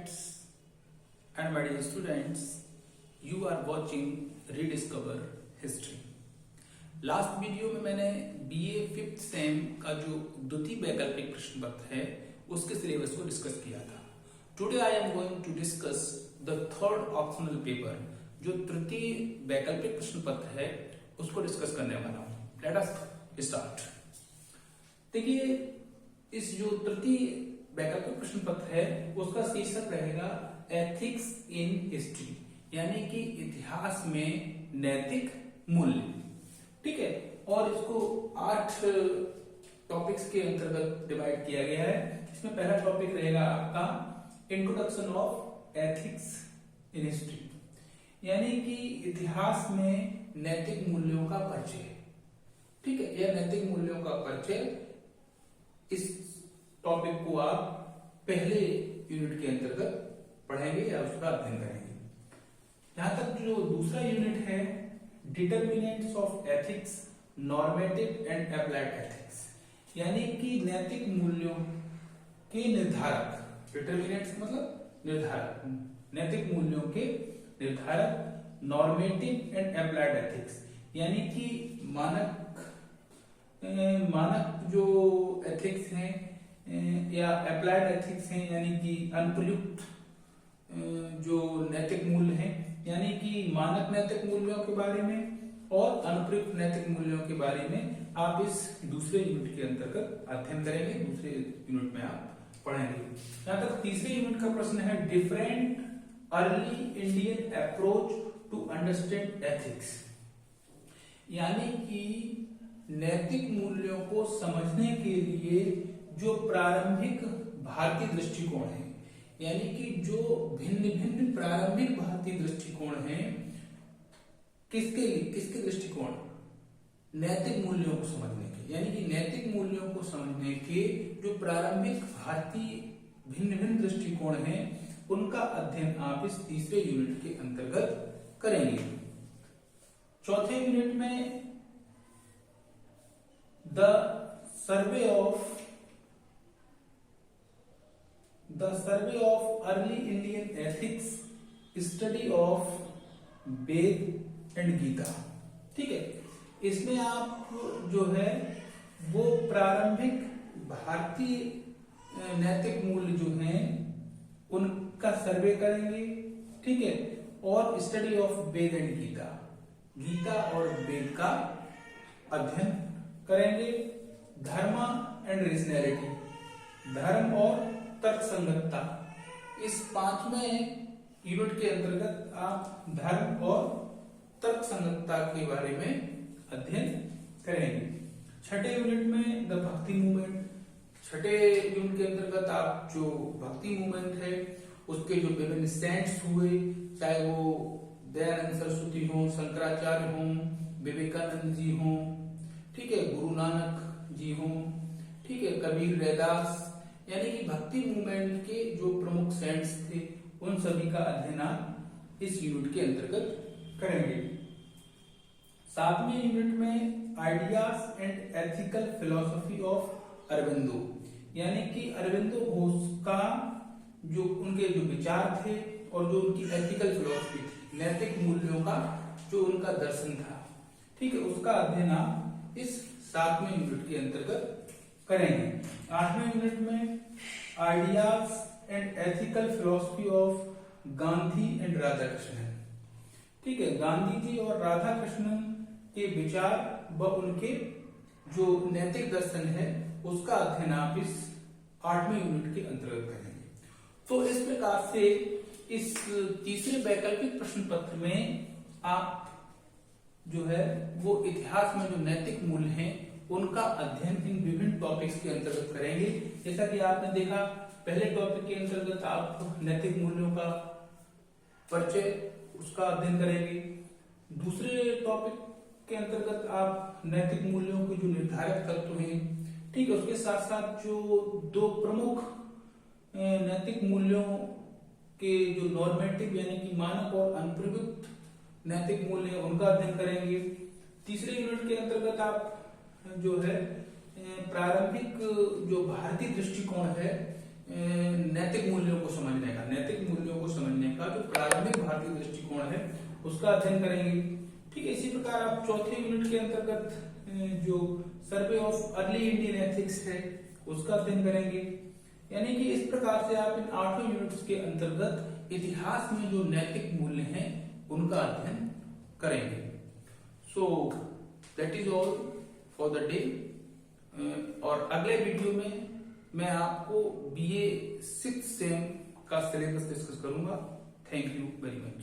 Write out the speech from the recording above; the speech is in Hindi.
classmates and my dear students, you are watching Rediscover History. Last video में मैंने बीए 5th सेम का जो द्वितीय वैकल्पिक प्रश्न पत्र है उसके सिलेबस को डिस्कस किया था. Today I am going to discuss the third optional paper, जो तृतीय वैकल्पिक प्रश्न पत्र है उसको डिस्कस करने वाला हूं. Let us start. देखिए, इस जो तृतीय वैकल्पिक प्रश्न पत्र है उसका शीर्षक रहेगा एथिक्स इन हिस्ट्री, यानी कि इतिहास में नैतिक मूल्य. ठीक है, और इसको 8 टॉपिक्स के अंतर्गत डिवाइड किया गया है. इसमें पहला टॉपिक रहेगा आपका introduction of ethics in history, यानी कि इतिहास में नैतिक मूल्यों का परिचय. ठीक है, यह नैतिक मूल्यों का परिचय, इस टॉपिक को आप पहले यूनिट के अंतर्गत पढ़ेंगे या उसका अध्ययन करेंगे. यहां तक जो दूसरा यूनिट है determinants of ethics, normative and applied ethics, यानी कि नैतिक मूल्यों के निर्धारक. डिटर्मिनेंट्स मतलब निर्धारक, नैतिक मूल्यों के निर्धारक. नॉर्मेटिव एंड अप्लाइड एथिक्स, यानी कि मानक जो एथिक्स हैं या अप्लाइड एथिक्स हैं, यानी कि अनुप्रयुक्त जो नैतिक मूल्य हैं, यानी कि मानक नैतिक मूल्यों के बारे में और अनुप्रयुक्त नैतिक मूल्यों के बारे में आप इस दूसरे यूनिट के अंतर्गत अध्ययन करेंगे. दूसरे यूनिट में आप पढ़ेंगे. यहां तक तीसरे यूनिट का प्रश्न है different early Indian approach to understand ethics, यानी कि नैतिक मूल्यों को समझने के लिए जो प्रारंभिक भारतीय दृष्टिकोण है, यानी कि जो भिन्न भिन्न प्रारंभिक भारतीय दृष्टिकोण हैं, किसके दृष्टिकोण? नैतिक मूल्यों को समझने के, यानी कि नैतिक मूल्यों को समझने के जो प्रारंभिक भारतीय भिन्न भिन्न दृष्टिकोण हैं उनका अध्ययन आप इस तीसरे यूनिट के अंतर्गत करेंगे. चौथे यूनिट में the survey of early Indian ethics, study of Veda and Gita. ठीक है, इसमें आप जो है वो प्रारंभिक भारतीय नैतिक मूल्य जो हैं उनका सर्वे करेंगे. ठीक है, और study of Veda and Gita, Gita और वेद का अध्ययन करेंगे. धर्म एंड रीजनैलिटी, धर्म और तर्क संगतता, इस 5वें यूनिट के अंतर्गत आप धर्म और तर्क संगतता के बारे में अध्ययन करेंगे. छठे यूनिट में द भक्ति मूवमेंट, छठे यूनिट के अंतर्गत आप जो भक्ति मूवमेंट है उसके जो विभिन्न सेंट्स हुए, चाहे वो दयानंद सरस्वती हो, शंकराचार्य हो, विवेकानंद जी हो, ठीक है, गुरु नानक जी हो, ठीक है, कबीर, रैदास, यानी कि भक्ति मूवमेंट के जो प्रमुख सेंट्स थे उन सभी का अध्ययन आप इस यूनिट के अंतर्गत करेंगे. 7वें यूनिट में ideas and ethical philosophy of Aurobindo, यानी कि अरविंदो घोष का जो उनके जो विचार थे और जो उनकी एथिकल फिलॉसफी थी, नैतिक मूल्यों का जो उनका दर्शन था, ठीक है, उसका अध्ययन आप इस 7वें यूनिट के अंतर्गत करेंगे. 8वें यूनिट में ideas and ethical philosophy of Gandhi and Radha Krishnan. ठीक है, गांधी जी और राधा कृष्णन के विचार व उनके जो नैतिक दर्शन है उसका अध्ययन आप इस 8वें यूनिट के अंतर्गत करेंगे. तो इस प्रकार से इस तीसरे वैकल्पिक प्रश्न पत्र में आप जो है वो इतिहास में जो नैतिक मूल्य हैं उनका अध्ययन इन विभिन्न टॉपिक्स के अंतर्गत करेंगे. जैसा कि आपने देखा, पहले टॉपिक के अंतर्गत आप नैतिक मूल्यों का परिचय, उसका अध्ययन करेंगे. दूसरे टॉपिक के अंतर्गत आप नैतिक मूल्यों के जो निर्धारक तत्व हैं, ठीक है, उसके साथ साथ जो 2 प्रमुख नैतिक मूल्यों के जो नॉर्मेटिव यानी कि मानक और अनुप्रयुक्त नैतिक मूल्य उनका अध्ययन करेंगे. तीसरे यूनिट के अंतर्गत आप जो है प्रारंभिक जो भारतीय दृष्टिकोण है नैतिक मूल्यों को समझने का, नैतिक मूल्यों को समझने का जो प्रारंभिक भारतीय दृष्टिकोण है उसका अध्ययन करेंगे। ठीक है, इसी प्रकार आप चौथे यूनिट के अंतर्गत जो सर्वे ऑफ अर्ली इंडियन एथिक्स है उसका अध्ययन करेंगे। यानी कि इस प्रकार से आप इन 8 यूनिट्स के अंतर्गत इतिहास में जो नैतिक मूल्य हैं उनका अध्ययन करेंगे। So that is all for the day. और अगले वीडियो में मैं आपको BA 6th सेम का सिलेबस डिस्कस करूंगा। Thank you very much.